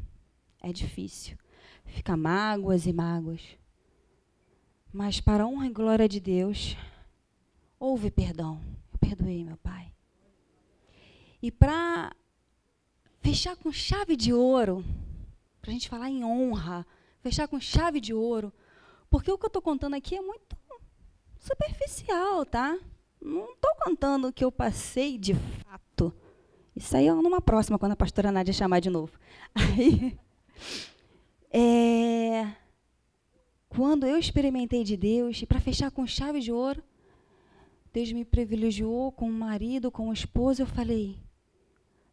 É difícil. Fica mágoas e mágoas. Mas para a honra e glória de Deus, houve perdão. Eu perdoei meu pai. E para fechar com chave de ouro, para a gente falar em honra, fechar com chave de ouro, porque o que eu estou contando aqui é muito superficial, tá? Não estou contando o que eu passei de fato. Isso aí é numa próxima, quando a pastora Nádia chamar de novo. Aí, quando eu experimentei de Deus, e para fechar com chave de ouro, Deus me privilegiou com um marido, com um esposo, eu falei,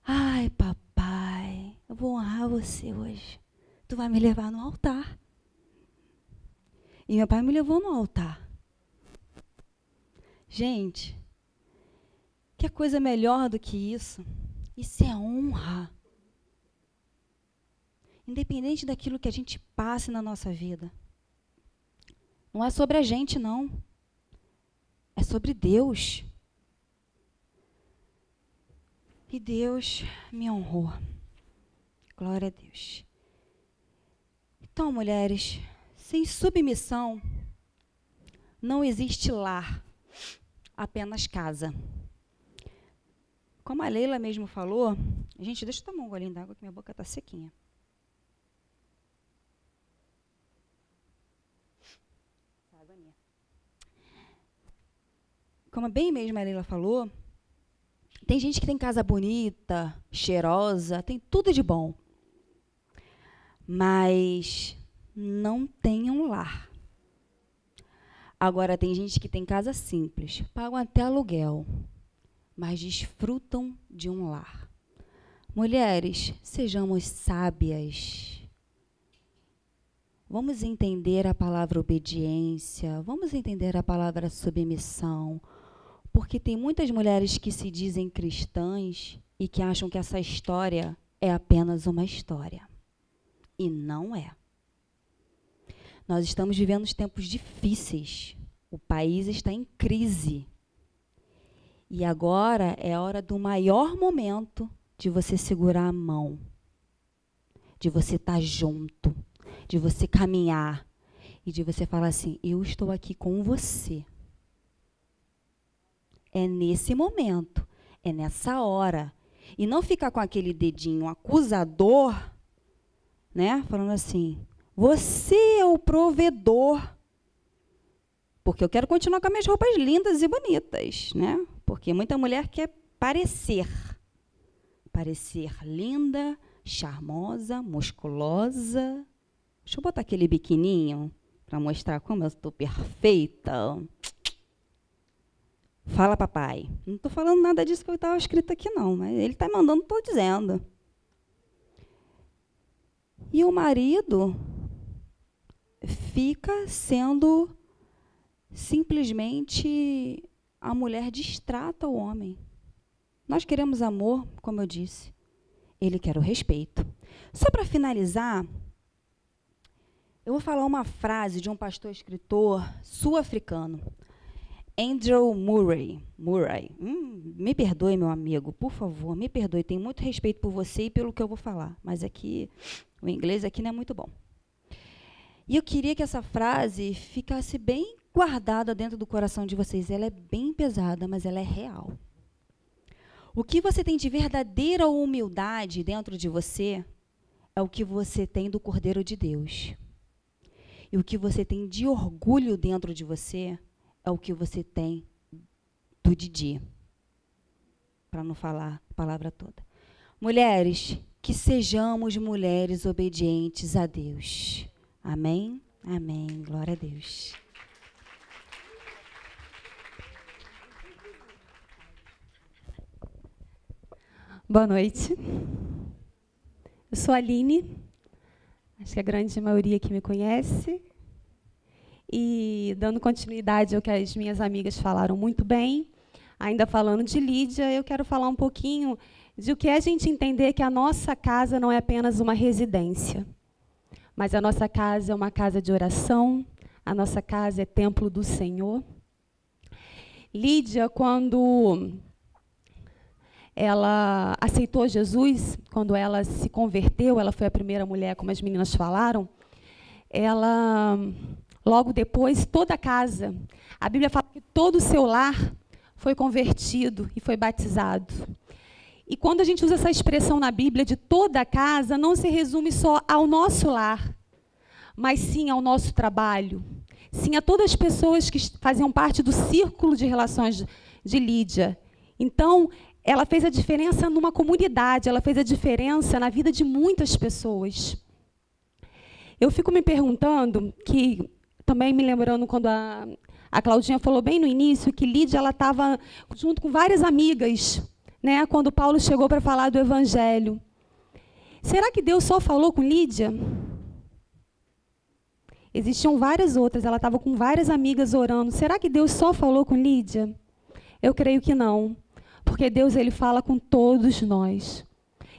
ai, papai, eu vou honrar você hoje. Tu vai me levar no altar. E meu pai me levou no altar. Gente, que coisa melhor do que isso? Isso é honra. Independente daquilo que a gente passe na nossa vida. Não é sobre a gente, não. É sobre Deus. E Deus me honrou. Glória a Deus. Então, mulheres, sem submissão, não existe lar, apenas casa. Como a Leila mesmo falou, gente, deixa eu tomar um golinho d'água que minha boca está sequinha. Como bem mesmo a Leila falou, tem gente que tem casa bonita, cheirosa, tem tudo de bom. Mas não tem um lar. Agora, tem gente que tem casa simples, pagam até aluguel, mas desfrutam de um lar. Mulheres, sejamos sábias. Vamos entender a palavra obediência, vamos entender a palavra submissão, porque tem muitas mulheres que se dizem cristãs e que acham que essa história é apenas uma história. E não é. Nós estamos vivendo tempos difíceis. O país está em crise. E agora é a hora do maior momento de você segurar a mão, de você estar junto, de você caminhar e de você falar assim: eu estou aqui com você. É nesse momento, é nessa hora. E não ficar com aquele dedinho acusador, né? Falando assim: você é o provedor. Porque eu quero continuar com as minhas roupas lindas e bonitas, né? Porque muita mulher quer parecer linda, charmosa, musculosa. Deixa eu botar aquele biquininho para mostrar como eu estou perfeita. Fala, papai. Não estou falando nada disso que estava escrito aqui, não. Mas ele está mandando, estou dizendo. E o marido fica sendo simplesmente a mulher distrata o homem. Nós queremos amor, como eu disse. Ele quer o respeito. Só para finalizar, eu vou falar uma frase de um pastor escritor sul-africano, Andrew Murray. Me perdoe, meu amigo, por favor, me perdoe. Tenho muito respeito por você e pelo que eu vou falar, mas aqui o inglês aqui não é muito bom. E eu queria que essa frase ficasse bem guardada dentro do coração de vocês. Ela é bem pesada, mas ela é real. O que você tem de verdadeira humildade dentro de você é o que você tem do Cordeiro de Deus. E o que você tem de orgulho dentro de você é o que você tem do Didi. Para não falar a palavra toda. Mulheres, que sejamos mulheres obedientes a Deus. Amém? Amém. Glória a Deus. Boa noite. Eu sou a Aline, acho que a grande maioria que me conhece. E, dando continuidade ao que as minhas amigas falaram muito bem, ainda falando de Lídia, eu quero falar um pouquinho de o que é a gente entender que a nossa casa não é apenas uma residência, mas a nossa casa é uma casa de oração, a nossa casa é templo do Senhor. Lídia, quando ela aceitou Jesus, quando ela se converteu, ela foi a primeira mulher, como as meninas falaram, ela, logo depois, toda a casa, a Bíblia fala que todo o seu lar foi convertido e foi batizado. E quando a gente usa essa expressão na Bíblia de toda a casa, não se resume só ao nosso lar, mas sim ao nosso trabalho, sim a todas as pessoas que faziam parte do círculo de relações de Lídia. Então, ela fez a diferença numa comunidade, ela fez a diferença na vida de muitas pessoas. Eu fico me perguntando, que também me lembrando quando a Claudinha falou bem no início, que Lídia estava junto com várias amigas, né, quando Paulo chegou para falar do Evangelho. Será que Deus só falou com Lídia? Existiam várias outras, ela estava com várias amigas orando. Será que Deus só falou com Lídia? Eu creio que não. Porque Deus, ele fala com todos nós.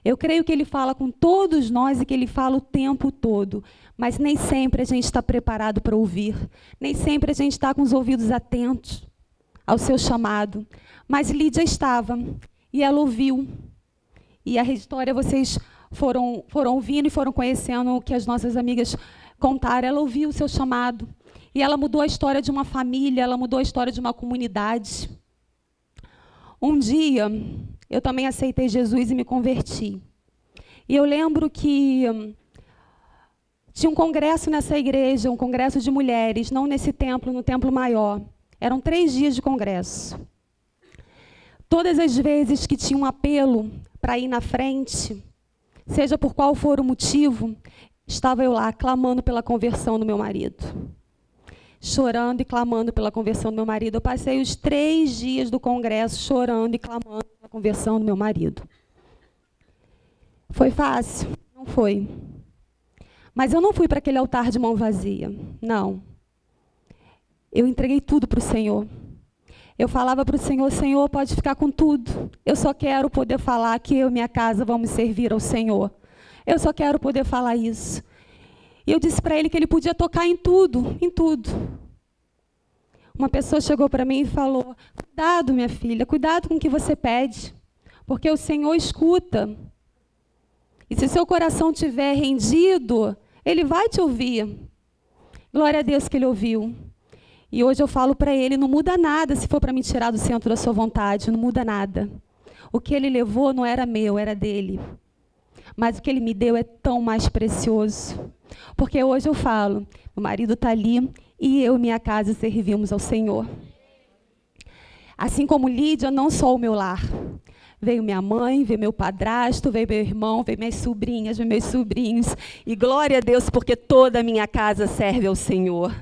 Eu creio que ele fala com todos nós e que ele fala o tempo todo. Mas nem sempre a gente está preparado para ouvir. Nem sempre a gente está com os ouvidos atentos ao seu chamado. Mas Lídia estava. E ela ouviu. E a história vocês foram ouvindo e foram conhecendo o que as nossas amigas contaram. Ela ouviu o seu chamado. E ela mudou a história de uma família, ela mudou a história de uma comunidade. Um dia, eu também aceitei Jesus e me converti. E eu lembro que tinha um congresso nessa igreja, um congresso de mulheres, não nesse templo, no templo maior. Eram 3 dias de congresso. Todas as vezes que tinha um apelo para ir na frente, seja por qual for o motivo, estava eu lá clamando pela conversão do meu marido. Chorando e clamando pela conversão do meu marido. Eu passei os 3 dias do congresso chorando e clamando pela conversão do meu marido. Foi fácil? Não foi. Mas eu não fui para aquele altar de mão vazia. Não. Eu entreguei tudo para o Senhor. Eu falava para o Senhor: Senhor, pode ficar com tudo. Eu só quero poder falar que eu e minha casa vamos servir ao Senhor. Eu só quero poder falar isso. E eu disse para ele que ele podia tocar em tudo, em tudo. uma pessoa chegou para mim e falou: cuidado, minha filha, cuidado com o que você pede, porque o Senhor escuta. E se seu coração estiver rendido, Ele vai te ouvir. Glória a Deus que Ele ouviu. E hoje eu falo para Ele, não muda nada se for para me tirar do centro da sua vontade, não muda nada. O que Ele levou não era meu, era dele. Mas o que Ele me deu é tão mais precioso. Porque hoje eu falo, meu marido está ali e eu e minha casa servimos ao Senhor. Assim como Lídia, não só o meu lar. Veio minha mãe, veio meu padrasto, veio meu irmão, veio minhas sobrinhas, veio meus sobrinhos. E glória a Deus, porque toda a minha casa serve ao Senhor.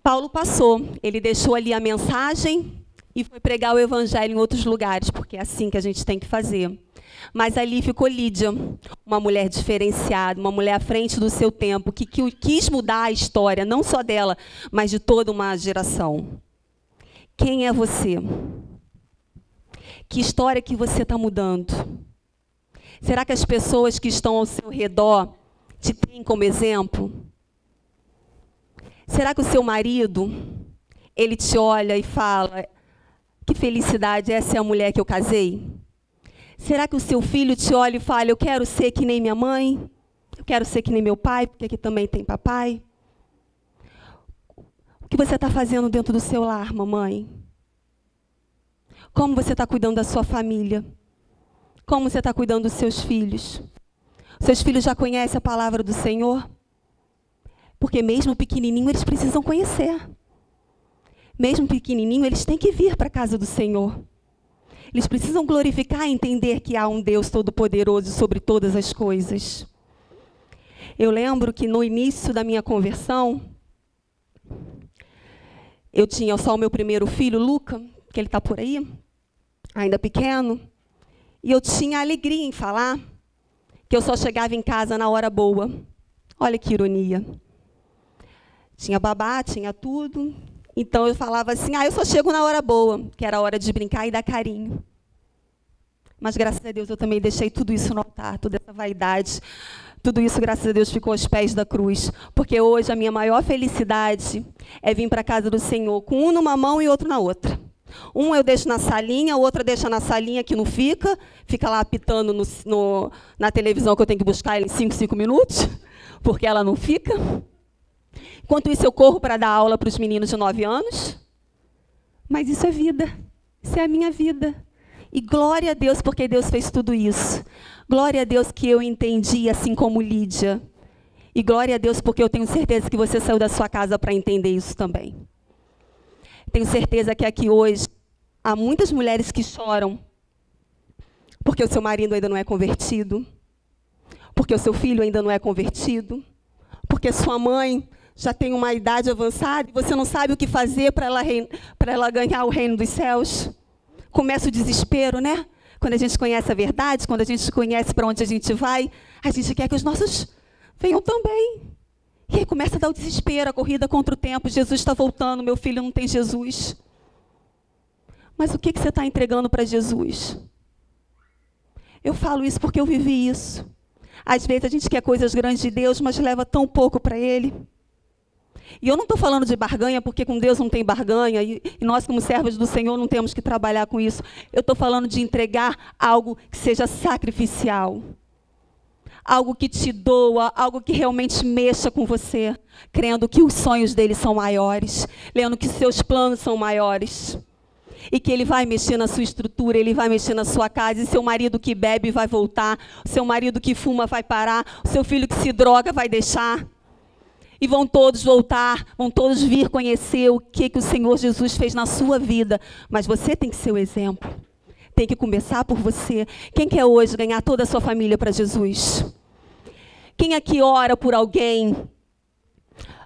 Paulo passou, ele deixou ali a mensagem e foi pregar o evangelho em outros lugares, porque é assim que a gente tem que fazer. Mas ali ficou Lídia, uma mulher diferenciada, uma mulher à frente do seu tempo, que quis mudar a história, não só dela, mas de toda uma geração. Quem é você? Que história que você está mudando? Será que as pessoas que estão ao seu redor te têm como exemplo? Será que o seu marido, ele te olha e fala: que felicidade, essa é a mulher que eu casei? Será que o seu filho te olha e fala: eu quero ser que nem minha mãe? Eu quero ser que nem meu pai, porque aqui também tem papai? O que você está fazendo dentro do seu lar, mamãe? Como você está cuidando da sua família? Como você está cuidando dos seus filhos? Seus filhos já conhecem a palavra do Senhor? Porque mesmo pequenininho, eles precisam conhecer. Mesmo pequenininho, eles têm que vir para a casa do Senhor. Eles precisam glorificar e entender que há um Deus todo-poderoso sobre todas as coisas. Eu lembro que no início da minha conversão, eu tinha só o meu primeiro filho, Luca, que ele está por aí, ainda pequeno, e eu tinha alegria em falar que eu só chegava em casa na hora boa. Olha que ironia. Tinha babá, tinha tudo. Então eu falava assim: eu só chego na hora boa, que era a hora de brincar e dar carinho. Mas graças a Deus eu também deixei tudo isso no altar, toda essa vaidade. Tudo isso, graças a Deus, ficou aos pés da cruz. Porque hoje a minha maior felicidade é vir para a casa do Senhor com um numa mão e outro na outra. Um eu deixo na salinha, o outro deixa na salinha que não fica lá apitando na televisão que eu tenho que buscar ele em 5 minutos, porque ela não fica. Enquanto isso, eu corro para dar aula para os meninos de 9 anos. Mas isso é vida. Isso é a minha vida. E glória a Deus, porque Deus fez tudo isso. Glória a Deus que eu entendi, assim como Lídia. E glória a Deus, porque eu tenho certeza que você saiu da sua casa para entender isso também. Tenho certeza que aqui hoje há muitas mulheres que choram porque o seu marido ainda não é convertido, porque o seu filho ainda não é convertido, porque sua mãe já tem uma idade avançada e você não sabe o que fazer para ela ganhar o reino dos céus. Começa o desespero, né? Quando a gente conhece a verdade, quando a gente conhece para onde a gente vai, a gente quer que os nossos venham também. E aí começa a dar o desespero, a corrida contra o tempo. Jesus está voltando, meu filho não tem Jesus. Mas o que você está entregando para Jesus? Eu falo isso porque eu vivi isso. Às vezes a gente quer coisas grandes de Deus, mas leva tão pouco para Ele. E eu não estou falando de barganha, porque com Deus não tem barganha, e nós, como servos do Senhor, não temos que trabalhar com isso. Eu estou falando de entregar algo que seja sacrificial. Algo que te doa, algo que realmente mexa com você, crendo que os sonhos dele são maiores, lendo que seus planos são maiores. E que ele vai mexer na sua estrutura, ele vai mexer na sua casa, e seu marido que bebe vai voltar, o seu marido que fuma vai parar, o seu filho que se droga vai deixar. E vão todos voltar, vão todos vir conhecer o que o Senhor Jesus fez na sua vida. Mas você tem que ser o exemplo. Tem que começar por você. Quem quer hoje ganhar toda a sua família para Jesus? Quem aqui ora por alguém?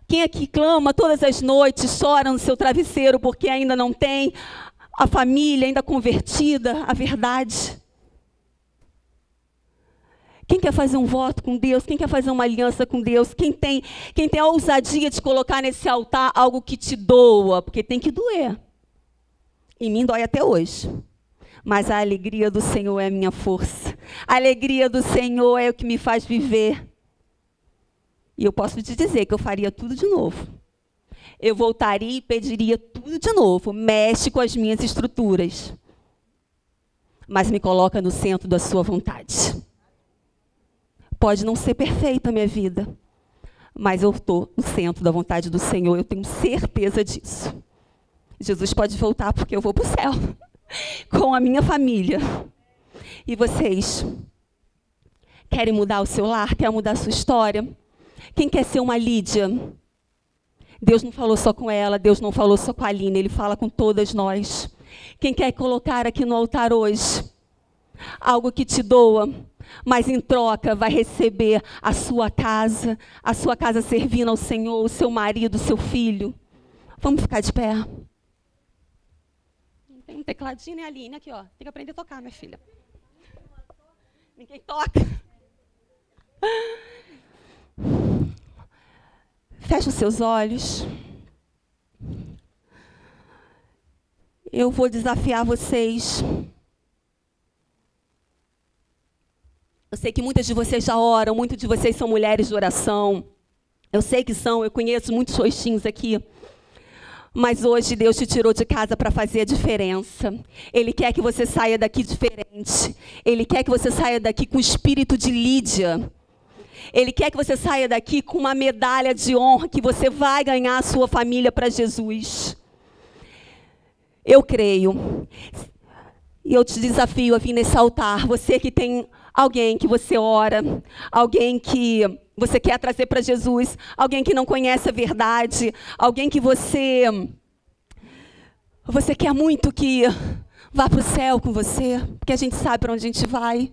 Quem aqui clama todas as noites, chora no seu travesseiro porque ainda não tem a família ainda convertida à verdade? Quem quer fazer um voto com Deus? Quem quer fazer uma aliança com Deus? Quem tem a ousadia de colocar nesse altar algo que te doa? Porque tem que doer. Em mim dói até hoje. Mas a alegria do Senhor é a minha força. A alegria do Senhor é o que me faz viver. E eu posso te dizer que eu faria tudo de novo. Eu voltaria e pediria tudo de novo. Mexe com as minhas estruturas. Mas me coloca no centro da sua vontade. Pode não ser perfeita a minha vida, mas eu estou no centro da vontade do Senhor. Eu tenho certeza disso. Jesus pode voltar porque eu vou para o céu. Com a minha família. E vocês querem mudar o seu lar? Querem mudar a sua história? Quem quer ser uma Lídia? Deus não falou só com ela, Deus não falou só com a Aline, Ele fala com todas nós. Quem quer colocar aqui no altar hoje algo que te doa, mas em troca vai receber a sua casa servindo ao Senhor, o seu marido, o seu filho? Vamos ficar de pé. Tem um tecladinho, né, Aline? Aqui, ó. Tem que aprender a tocar, minha filha. Ninguém toca. Feche os seus olhos. Eu vou desafiar vocês. Eu sei que muitas de vocês já oram, muitos de vocês são mulheres de oração. Eu sei que são, eu conheço muitos roxinhos aqui. Mas hoje Deus te tirou de casa para fazer a diferença. Ele quer que você saia daqui diferente. Ele quer que você saia daqui com o espírito de Lídia. Ele quer que você saia daqui com uma medalha de honra, que você vai ganhar a sua família para Jesus. Eu creio. E eu te desafio a vir nesse altar. Você que tem alguém que você ora, alguém que você quer trazer para Jesus, alguém que não conhece a verdade, alguém que você quer muito que vá para o céu com você, porque a gente sabe para onde a gente vai.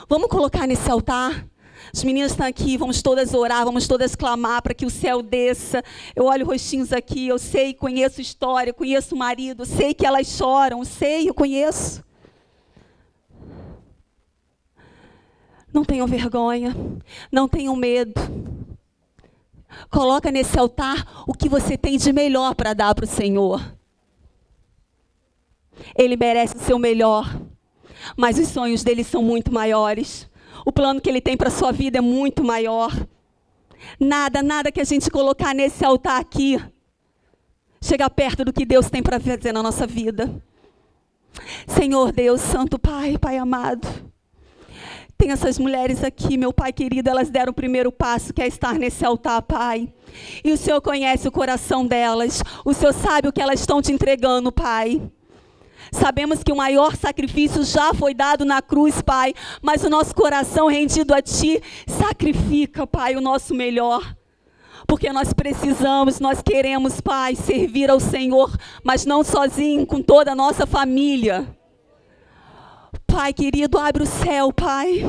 Vamos colocar nesse altar. As meninas estão aqui, vamos todas orar, vamos todas clamar para que o céu desça. Eu olho rostinhos aqui, eu sei, conheço história, conheço o marido, sei que elas choram, sei, eu conheço. Não tenham vergonha, não tenham medo. Coloca nesse altar o que você tem de melhor para dar para o Senhor. Ele merece o seu melhor, mas os sonhos dele são muito maiores. O plano que ele tem para a sua vida é muito maior. Nada que a gente colocar nesse altar aqui chega perto do que Deus tem para fazer na nossa vida. Senhor Deus, Santo Pai, Pai amado, tem essas mulheres aqui, meu Pai querido, elas deram o primeiro passo, que é estar nesse altar, Pai. E o Senhor conhece o coração delas, o Senhor sabe o que elas estão te entregando, Pai. Sabemos que o maior sacrifício já foi dado na cruz, Pai, mas o nosso coração rendido a Ti sacrifica, Pai, o nosso melhor. Porque nós precisamos, nós queremos, Pai, servir ao Senhor, mas não sozinho, com toda a nossa família. Pai querido, abre o céu, Pai.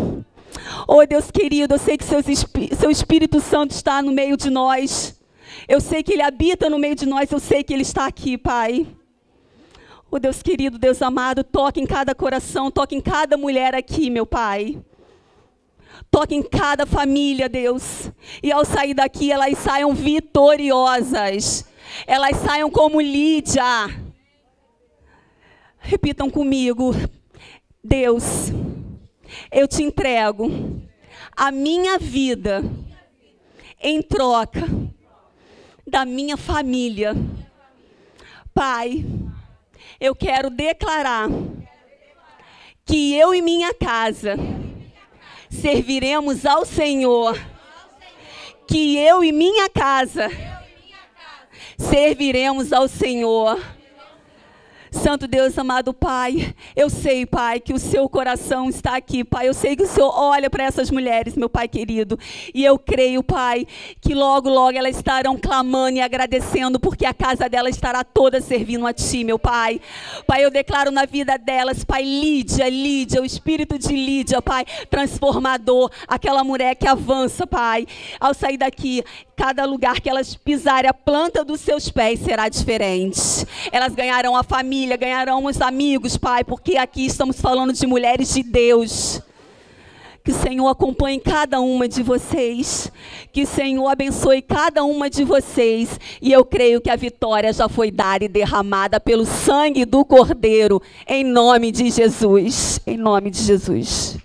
Oh, Deus querido, eu sei que seu Espírito Santo está no meio de nós. Eu sei que Ele habita no meio de nós, eu sei que Ele está aqui, Pai. Oh, Deus querido, Deus amado, toque em cada coração, toque em cada mulher aqui, meu Pai. Toque em cada família, Deus. E ao sair daqui, elas saiam vitoriosas. Elas saiam como Lídia. Repitam comigo. Deus, eu te entrego a minha vida em troca da minha família. Pai, eu quero declarar que eu e minha casa serviremos ao Senhor. Que eu e minha casa serviremos ao Senhor. Santo Deus, amado Pai, eu sei, Pai, que o seu coração está aqui, Pai. Eu sei que o Senhor olha para essas mulheres, meu Pai querido. E eu creio, Pai, que logo, logo elas estarão clamando e agradecendo, porque a casa delas estará toda servindo a Ti, meu Pai. Pai, eu declaro na vida delas, Pai, Lídia, o espírito de Lídia, Pai, transformador, aquela mulher que avança, Pai. Ao sair daqui, cada lugar que elas pisarem, a planta dos seus pés será diferente. Elas ganharão a família, ganharão os amigos, Pai, porque aqui estamos falando de mulheres de Deus. Que o Senhor acompanhe cada uma de vocês. Que o Senhor abençoe cada uma de vocês. E eu creio que a vitória já foi dada e derramada pelo sangue do Cordeiro. Em nome de Jesus. Em nome de Jesus.